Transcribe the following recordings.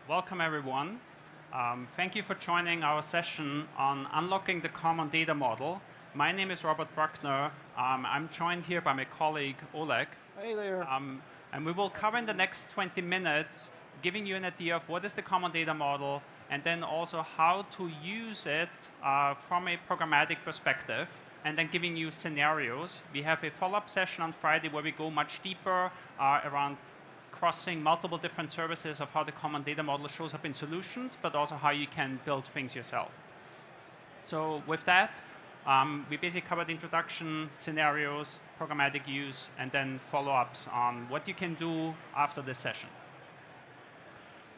Welcome, everyone. Thank you for joining our session on unlocking the common data model. My name is Robert Bruckner. I'm joined here by my colleague, Oleg. Hey there. And we will cover in the next 20 minutes, giving you an idea of what is the common data model, and then also how to use it from a programmatic perspective, and then giving you scenarios. We have a follow-up session on Friday where we go much deeper around crossing multiple different services of how the common data model shows up in solutions, but also how you can build things yourself. So with that, we basically covered introduction, scenarios, programmatic use, and then follow-ups on what you can do after this session.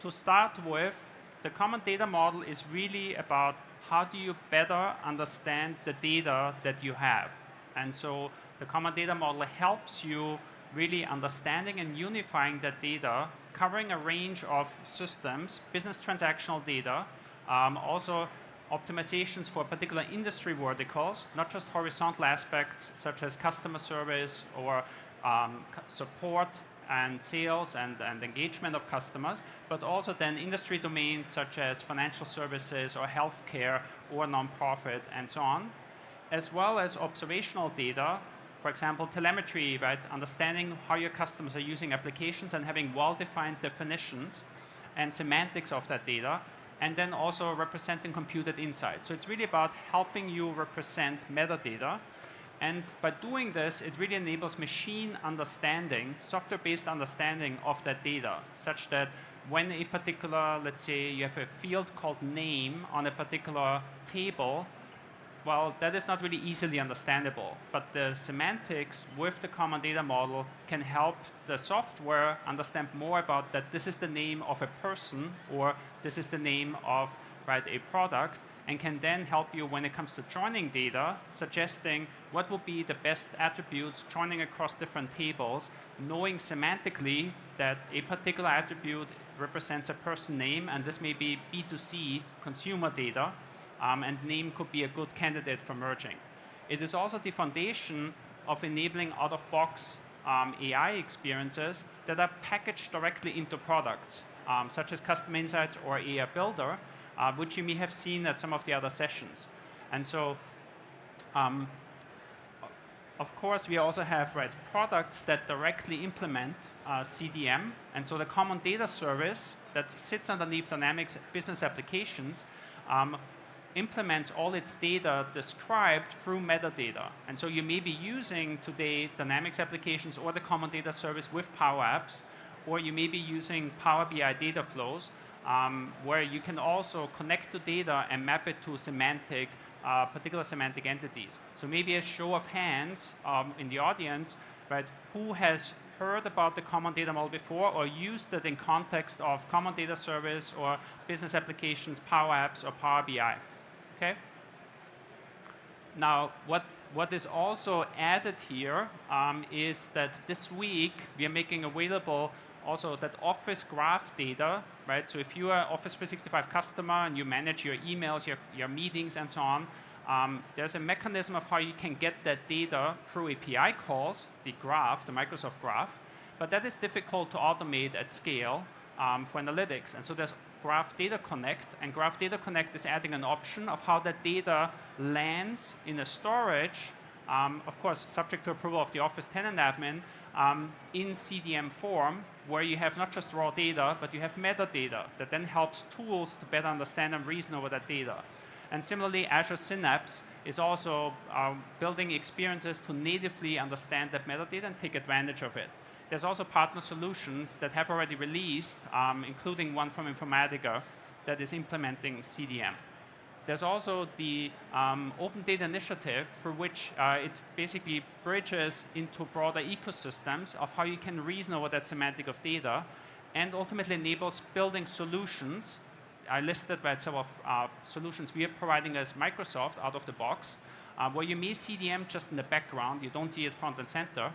To start with, the common data model is really about how do you better understand the data that you have. And so the common data model helps you really understanding and unifying that data, covering a range of systems, business transactional data, also optimizations for particular industry verticals, not just horizontal aspects such as customer service or support and sales and engagement of customers, but also then industry domains such as financial services or healthcare or nonprofit and so on, as well as observational data. For example, telemetry, right? Understanding how your customers are using applications and having well-defined definitions and semantics of that data, and then also representing computed insights. So it's really about helping you represent metadata. And by doing this, it really enables machine understanding, software-based understanding of that data, such that when a particular, let's say you have a field called name on a particular table, well, that is not really easily understandable, but the semantics with the common data model can help the software understand more about that this is the name of a person or this is the name of a product, and can then help you when it comes to joining data, suggesting what would be the best attributes joining across different tables, knowing semantically that a particular attribute represents a person name, and this may be B2C consumer data, and name could be a good candidate for merging. It is also the foundation of enabling out-of-box AI experiences that are packaged directly into products, such as Custom Insights or AI Builder, which you may have seen at some of the other sessions. And so, of course, we also have products that directly implement CDM. And so the Common Data Service that sits underneath Dynamics Business Applications implements all its data described through metadata. And so you may be using today Dynamics applications or the Common Data Service with Power Apps, or you may be using Power BI data flows, where you can also connect to data and map it to semantic, particular semantic entities. So maybe a show of hands in the audience, who has heard about the common data model before or used it in context of Common Data Service or business applications, Power Apps, or Power BI. Okay. Now, what is also added here is that this week we are making available also that Office graph data, right? So if you are Office 365 customer and you manage your emails, your meetings, and so on, there's a mechanism of how you can get that data through API calls, the graph, the Microsoft graph, but that is difficult to automate at scale for analytics. And so there's Graph Data Connect, and Graph Data Connect is adding an option of how that data lands in a storage, of course, subject to approval of the Office tenant admin, in CDM form, where you have not just raw data, but you have metadata that then helps tools to better understand and reason over that data. And similarly, Azure Synapse is also building experiences to natively understand that metadata and take advantage of it. There's also partner solutions that have already released, including one from Informatica that is implementing CDM. There's also the Open Data Initiative, for which it basically bridges into broader ecosystems of how you can reason over that semantic of data, and ultimately enables building solutions. I listed several solutions we are providing as Microsoft out of the box, where you may CDM just in the background, you don't see it front and center,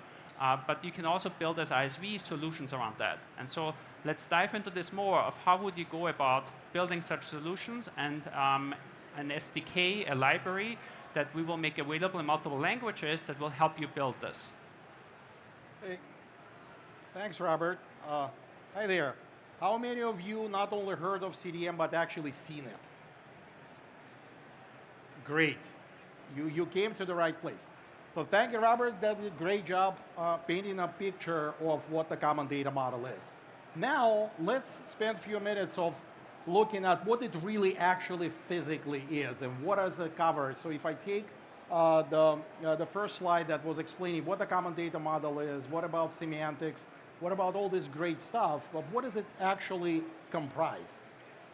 but you can also build as ISV solutions around that. And so let's dive into this more of how would you go about building such solutions, and an SDK, a library that we will make available in multiple languages that will help you build this. Hey, thanks, Robert. Hi there. How many of you not only heard of CDM, but actually seen it? Great. You came to the right place. So thank you, Robert. That did a great job painting a picture of what the common data model is. Now, let's spend a few minutes of looking at what it really actually physically is and what does it cover. So if I take the first slide that was explaining what the common data model is, what about semantics, what about all this great stuff, but what does it actually comprise?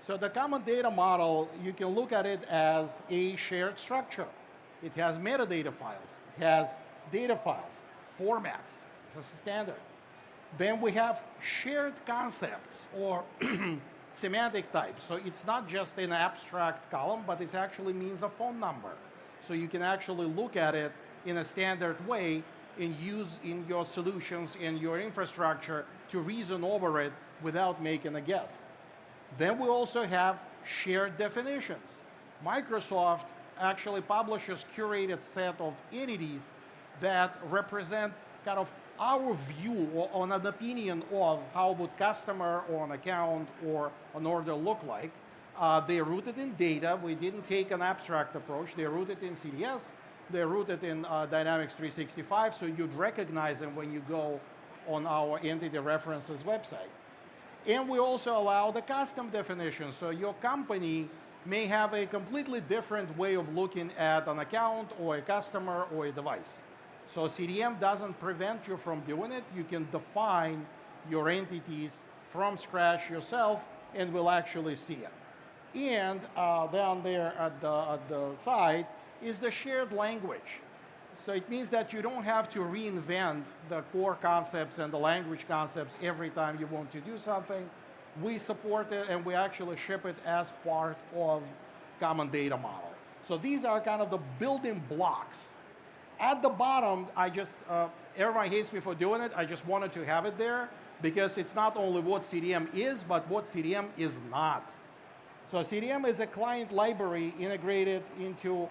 So the common data model, you can look at it as a shared structure. It has metadata files, it has data files, formats, it's a standard. Then we have shared concepts or semantic types. So it's not just an abstract column, but it actually means a phone number. So you can actually look at it in a standard way and use in your solutions and your infrastructure to reason over it without making a guess. Then we also have shared definitions. Microsoft actually publishes curated set of entities that represent kind of our view or an opinion of how would customer or an account or an order look like. They're rooted in data. We didn't take an abstract approach. They're rooted in CDS. They're rooted in Dynamics 365, so you'd recognize them when you go on our entity references website. And we also allow the custom definition, so your company may have a completely different way of looking at an account or a customer or a device. So CDM doesn't prevent you from doing it. You can define your entities from scratch yourself and we'll actually see it. And down there at the side is the shared language. So it means that you don't have to reinvent the core concepts and the language concepts every time you want to do something. We support it and we actually ship it as part of common data model. So these are kind of the building blocks. At the bottom, everyone hates me for doing it. I just wanted to have it there because it's not only what CDM is, but what CDM is not. So CDM is a client library integrated into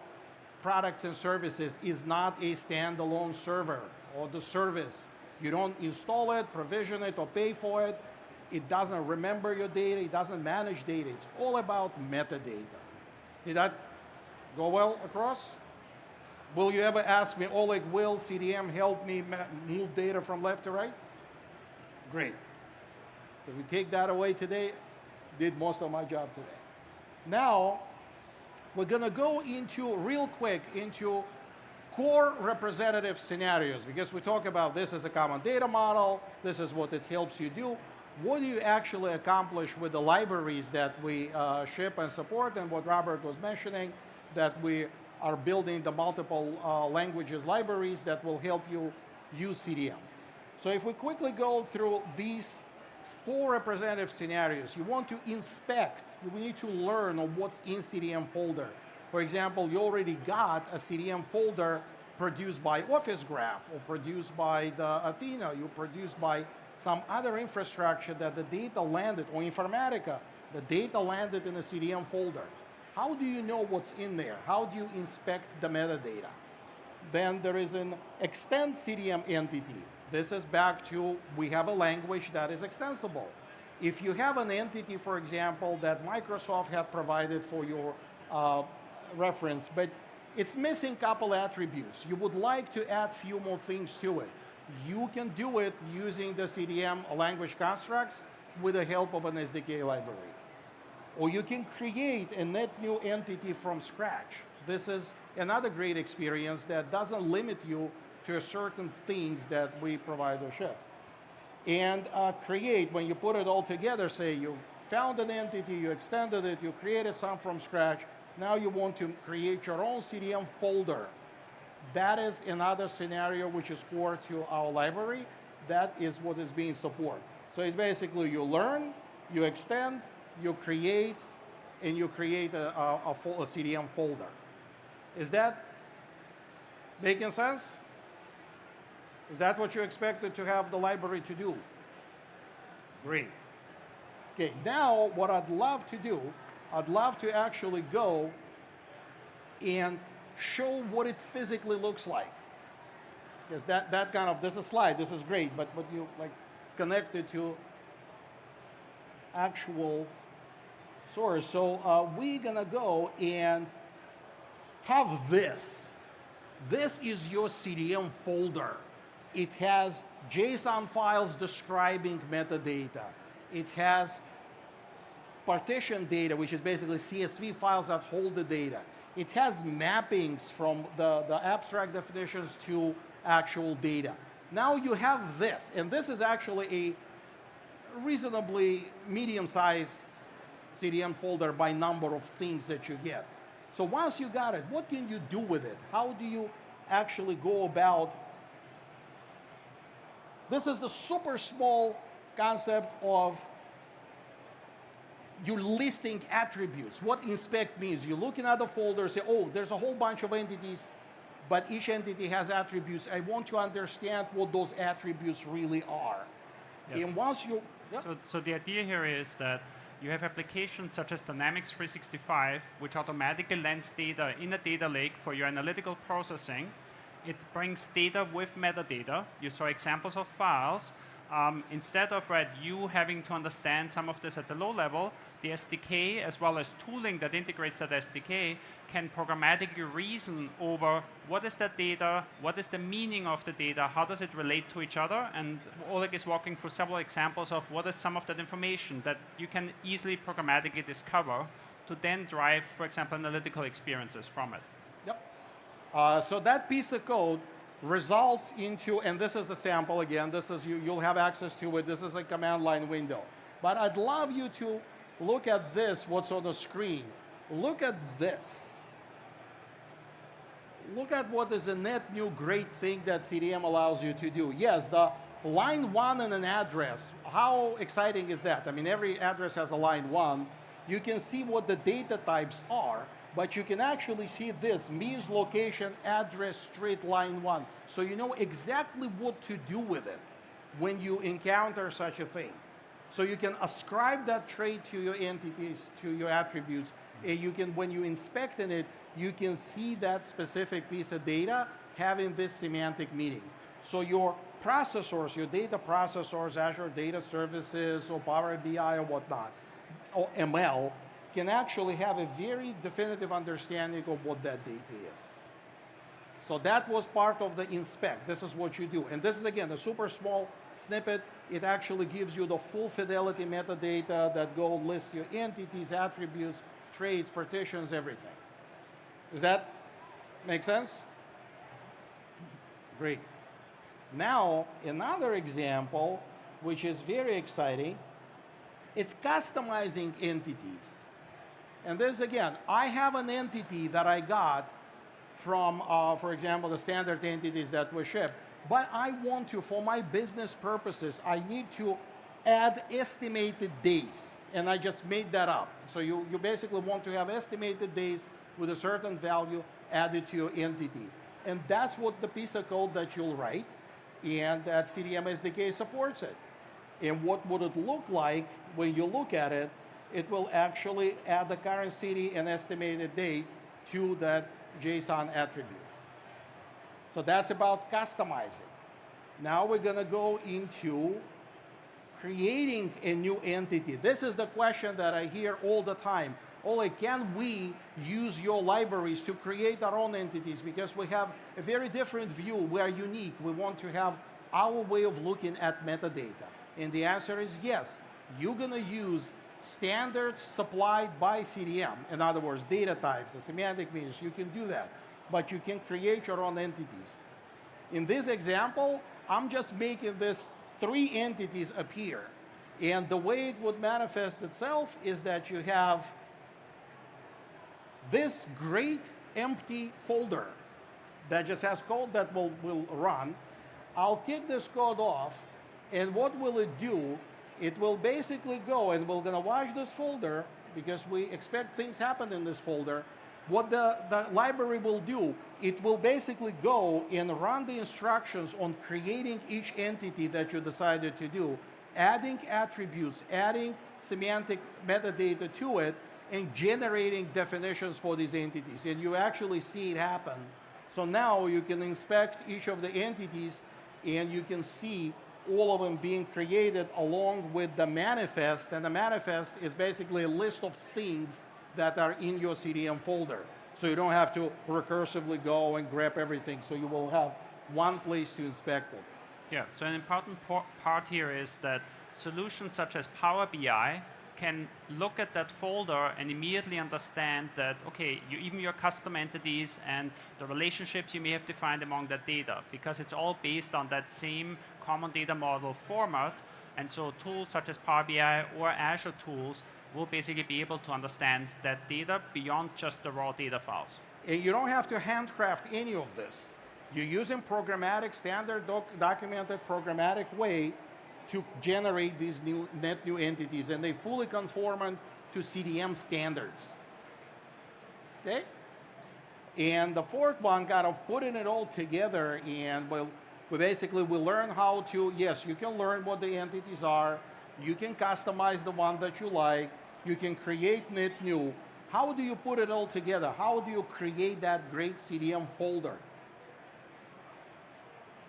products and services, is not a standalone server or the service. You don't install it, provision it, or pay for it. It doesn't remember your data. It doesn't manage data. It's all about metadata. Did that go well across? Will you ever ask me, Oleg, will CDM help me move data from left to right? Great. So if we take that away today, did most of my job today. Now, we're going to go into, real quick, into core representative scenarios, because we talk about this as a common data model, this is what it helps you do. What do you actually accomplish with the libraries that we ship and support, and what Robert was mentioning, that we are building the multiple languages libraries that will help you use CDM. So if we quickly go through these 4 representative scenarios, you want to inspect, you need to learn of what's in CDM folder. For example, you already got a CDM folder produced by Office Graph or produced by the Athena, you produced by some other infrastructure that the data landed, or Informatica, the data landed in a CDM folder. How do you know what's in there? How do you inspect the metadata? Then there is an extend CDM entity. This is back to, we have a language that is extensible. If you have an entity, for example, that Microsoft had provided for your reference, but it's missing a couple attributes, you would like to add few more things to it, you can do it using the CDM language constructs with the help of an SDK library. Or you can create a net new entity from scratch. This is another great experience that doesn't limit you to certain things that we provide or ship. And create, when you put it all together, say you found an entity, you extended it, you created some from scratch, now you want to create your own CDM folder. That is another scenario which is core to our library. That is what is being supported. So it's basically you learn, you extend, you create, and you create a CDM folder. Is that making sense? Is that what you expected to have the library to do? Great. Okay, now what I'd love to do, I'd love to actually go and show what it physically looks like. Because that kind of, this is a slide, this is great, but you like connect it to, actual source. So we're gonna go and have this. This is your CDM folder. It has JSON files describing metadata. It has partition data, which is basically CSV files that hold the data. It has mappings from the abstract definitions to actual data. Now you have this, and this is actually a reasonably medium-sized CDM folder by number of things that you get. So once you got it, what can you do with it? How do you actually go about? This is the super small concept of you listing attributes. What inspect means, you're looking at the folder, say, oh, there's a whole bunch of entities, but each entity has attributes. I want to understand what those attributes really are. Yes. And once you... Yep. So the idea here is that you have applications such as Dynamics 365, which automatically lends data in a data lake for your analytical processing. It brings data with metadata. You saw examples of files. Instead of you having to understand some of this at the low level, the SDK, as well as tooling that integrates that SDK, can programmatically reason over what is that data, what is the meaning of the data, how does it relate to each other, and Oleg is walking through several examples of what is some of that information that you can easily programmatically discover to then drive, for example, analytical experiences from it. Yep. So that piece of code results into, and this is the sample again, this is you'll have access to it, this is a command line window. But I'd love you to look at this, what's on the screen. Look at this. Look at what is a net new great thing that CDM allows you to do. Yes, the line 1 and an address, how exciting is that? I mean, every address has a line 1. You can see what the data types are, but you can actually see this, means, location, address, street, line 1. So you know exactly what to do with it when you encounter such a thing. So you can ascribe that trait to your entities, to your attributes, and you can, when you inspect in it, you can see that specific piece of data having this semantic meaning. So your processors, your data processors, Azure Data Services, or Power BI or whatnot, or ML, can actually have a very definitive understanding of what that data is. So that was part of the inspect. This is what you do. And this is, again, a super small snippet. It actually gives you the full fidelity metadata that go list your entities, attributes, traits, partitions, everything. Does that make sense? Great. Now, another example, which is very exciting, it's customizing entities. And this, again, I have an entity that I got from, for example, the standard entities that we ship, but I want to, for my business purposes, I need to add estimated days, and I just made that up. So you basically want to have estimated days with a certain value added to your entity. And that's what the piece of code that you'll write, and that CDM SDK supports it. And what would it look like when you look at it? It will actually add the current city and estimated date to that JSON attribute. So that's about customizing. Now we're going to go into creating a new entity. This is the question that I hear all the time. Oleg, can we use your libraries to create our own entities? Because we have a very different view. We are unique. We want to have our way of looking at metadata. And the answer is yes. You're going to use standards supplied by CDM. In other words, data types, the semantic means, you can do that. But you can create your own entities. In this example, I'm just making this 3 entities appear. And the way it would manifest itself is that you have this great empty folder that just has code that will run. I'll kick this code off, and what will it do? It will basically go, and we're going to watch this folder because we expect things happen in this folder. What the library will do, it will basically go and run the instructions on creating each entity that you decided to do, adding attributes, adding semantic metadata to it, and generating definitions for these entities. And you actually see it happen. So now you can inspect each of the entities, and you can see all of them being created along with the manifest, and the manifest is basically a list of things that are in your CDM folder. So you don't have to recursively go and grab everything, so you will have one place to inspect it. Yeah, so an important part here is that solutions such as Power BI can look at that folder and immediately understand that, okay, even your custom entities and the relationships you may have defined among that data, because it's all based on that same common data model format. And so tools such as Power BI or Azure tools will basically be able to understand that data beyond just the raw data files. And you don't have to handcraft any of this. You're using programmatic, standard documented programmatic way to generate these net new entities, and they fully conform to CDM standards. Okay? And the fourth one, kind of putting it all together, and we basically will learn how to, yes, you can learn what the entities are, you can customize the one that you like, you can create net new. How do you put it all together? How do you create that great CDM folder?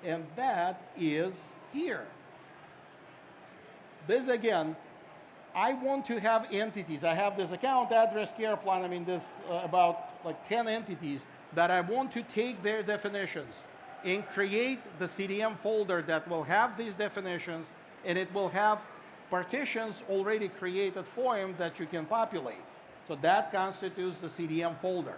And that is here. This again, I want to have entities. I have this account address care plan. I mean, this about like 10 entities that I want to take their definitions and create the CDM folder that will have these definitions, and it will have partitions already created for them that you can populate. So that constitutes the CDM folder.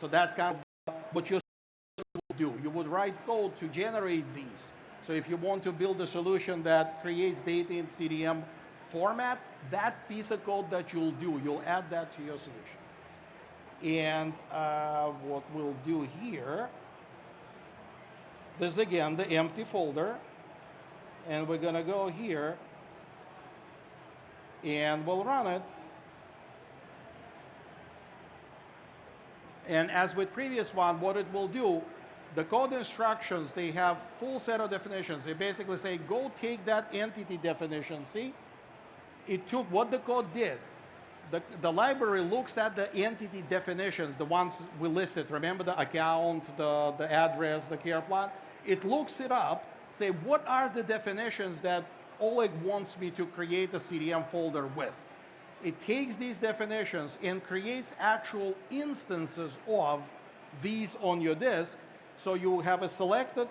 So that's kind of what you would do. You would write code to generate these. So if you want to build a solution that creates data in CDM format, that piece of code that you'll do, you'll add that to your solution. And what we'll do here, this is again the empty folder, and we're going to go here, and we'll run it. And as with previous one, what it will do, the code instructions, they have full set of definitions. They basically say, go take that entity definition. See, it took what the code did. The library looks at the entity definitions, the ones we listed. Remember the account, the address, the care plan? It looks it up, say, what are the definitions that Oleg wants me to create a CDM folder with? It takes these definitions and creates actual instances of these on your disk. So you have a selected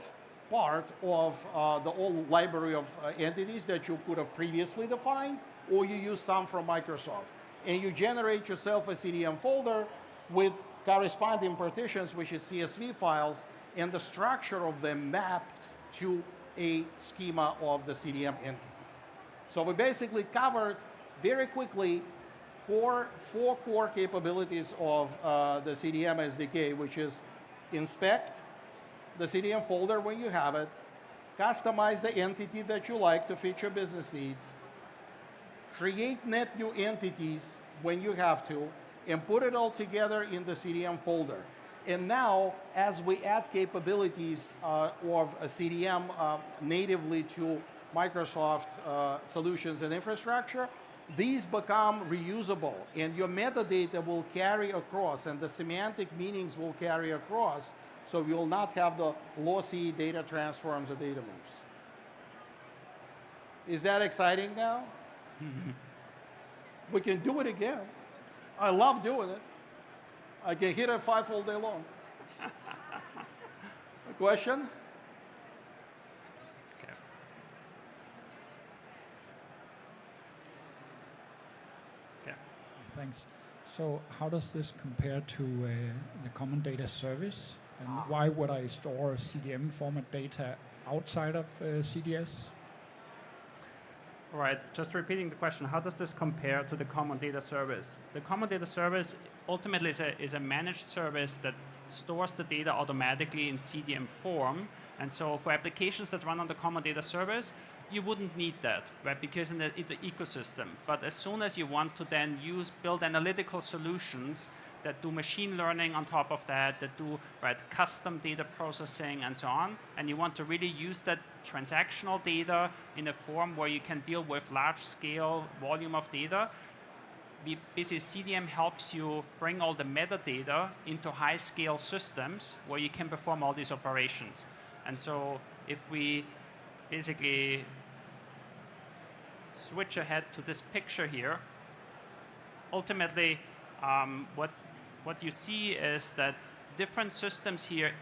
part of the old library of entities that you could have previously defined, or you use some from Microsoft. And you generate yourself a CDM folder with corresponding partitions, which is CSV files, and the structure of them mapped to a schema of the CDM entity. So we basically covered very quickly four core capabilities of the CDM SDK, which is inspect the CDM folder when you have it, customize the entity that you like to fit your business needs, create net new entities when you have to, and put it all together in the CDM folder. And now, as we add capabilities of a CDM natively to Microsoft solutions and infrastructure, these become reusable, and your metadata will carry across, and the semantic meanings will carry across, so we will not have the lossy data transforms or data moves. Is that exciting now? We can do it again. I love doing it. I can hit a 5 all day long. A question? Okay. Yeah. Thanks. So how does this compare to the common data service? And why would I store CDM format data outside of CDS? Right, just repeating the question, how does this compare to the common data service? The common data service ultimately is a managed service that stores the data automatically in CDM form. And so for applications that run on the common data service, you wouldn't need that, right? Because in the ecosystem. But as soon as you want to then build analytical solutions that do machine learning on top of that do custom data processing and so on, and you want to really use that transactional data in a form where you can deal with large-scale volume of data, basically CDM helps you bring all the metadata into high-scale systems where you can perform all these operations. And so if we basically switch ahead to this picture here, ultimately, what you see is that different systems here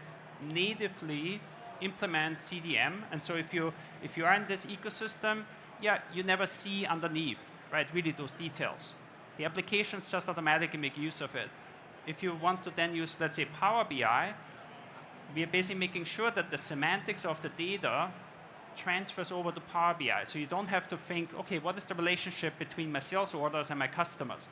natively implement CDM, and so if you are in this ecosystem, yeah, you never see underneath, right? Really those details. The applications just automatically make use of it. If you want to then use, let's say, Power BI, we are basically making sure that the semantics of the data transfers over to Power BI. So you don't have to think, okay, what is the relationship between my sales orders and my customers?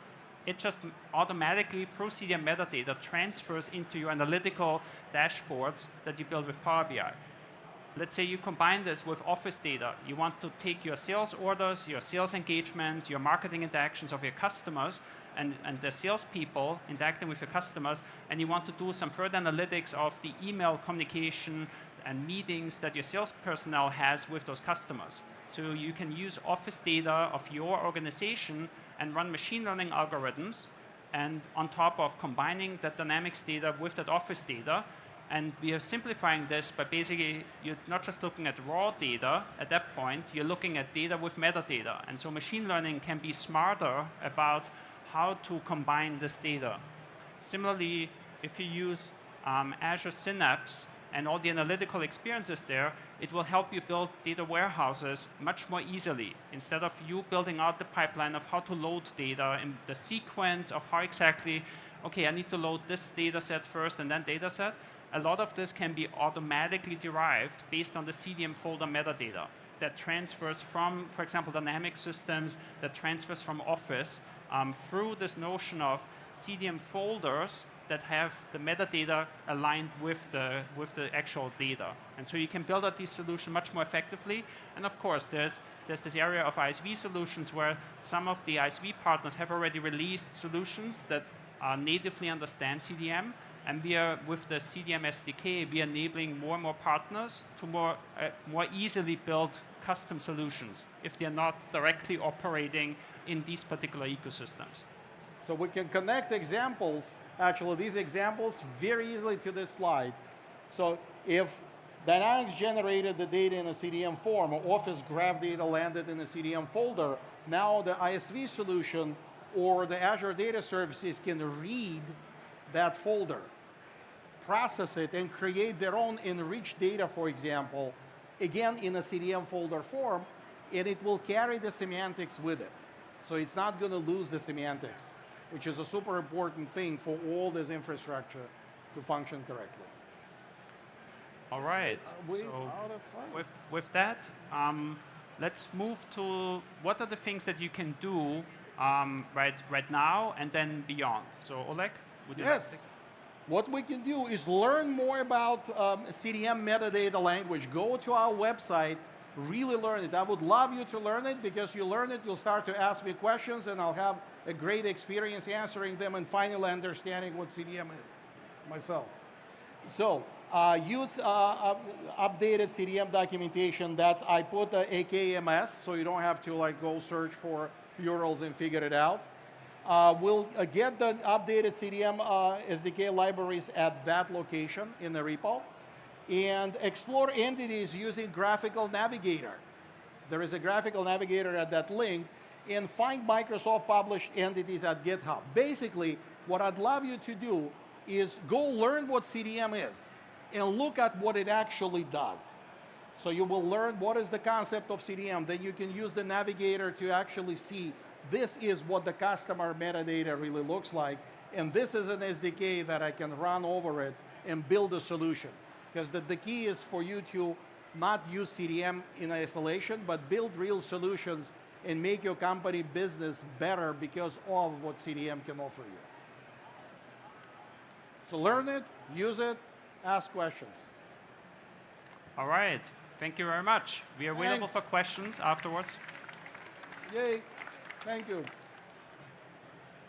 It just automatically, through CDM metadata, transfers into your analytical dashboards that you build with Power BI. Let's say you combine this with Office data. You want to take your sales orders, your sales engagements, your marketing interactions of your customers, and the salespeople interacting with your customers, and you want to do some further analytics of the email communication and meetings that your sales personnel has with those customers. So you can use Office data of your organization and run machine learning algorithms, and on top of combining that Dynamics data with that Office data. And we are simplifying this by basically, you're not just looking at raw data at that point, you're looking at data with metadata. And so machine learning can be smarter about how to combine this data. Similarly, if you use Azure Synapse and all the analytical experiences there, it will help you build data warehouses much more easily. Instead of you building out the pipeline of how to load data in the sequence of how exactly, okay, I need to load this data set first and then data set. A lot of this can be automatically derived based on the CDM folder metadata that transfers from, for example, dynamic systems, that transfers from Office through this notion of CDM folders that have the metadata aligned with the actual data. And so you can build out these solutions much more effectively. And of course, there's this area of ISV solutions where some of the ISV partners have already released solutions that natively understand CDM. And we are, with the CDM SDK, we are enabling more and more partners to more easily build custom solutions if they're not directly operating in these particular ecosystems. So we can connect examples, actually these examples, very easily to this slide. So if Dynamics generated the data in a CDM form, or Office graph data landed in a CDM folder, now the ISV solution or the Azure Data Services can read that folder, process it, and create their own enriched data, for example, again in a CDM folder form, and it will carry the semantics with it. So it's not going to lose the semantics, which is a super important thing for all this infrastructure to function correctly. All right. Are we so out of time? with that, let's move to what are the things that you can do right now and then beyond. So Oleg, would you like to take? What we can do is learn more about CDM metadata language. Go to our website, really learn it. I would love you to learn it, because you learn it, you'll start to ask me questions, and I'll have a great experience answering them and finally understanding what CDM is myself. So use updated CDM documentation. I put AKMS, so you don't have to go search for URLs and figure it out. We'll get the updated CDM SDK libraries at that location in the repo, and explore entities using Graphical Navigator. There is a Graphical Navigator at that link, and find Microsoft published entities at GitHub. Basically, what I'd love you to do is go learn what CDM is and look at what it actually does. So you will learn what is the concept of CDM. Then you can use the Navigator to actually see this is what the customer metadata really looks like, and this is an SDK that I can run over it and build a solution. Because the key is for you to not use CDM in isolation, but build real solutions and make your company business better because of what CDM can offer you. So learn it, use it, ask questions. All right. Thank you very much. We are available for questions afterwards. Yay. Thank you.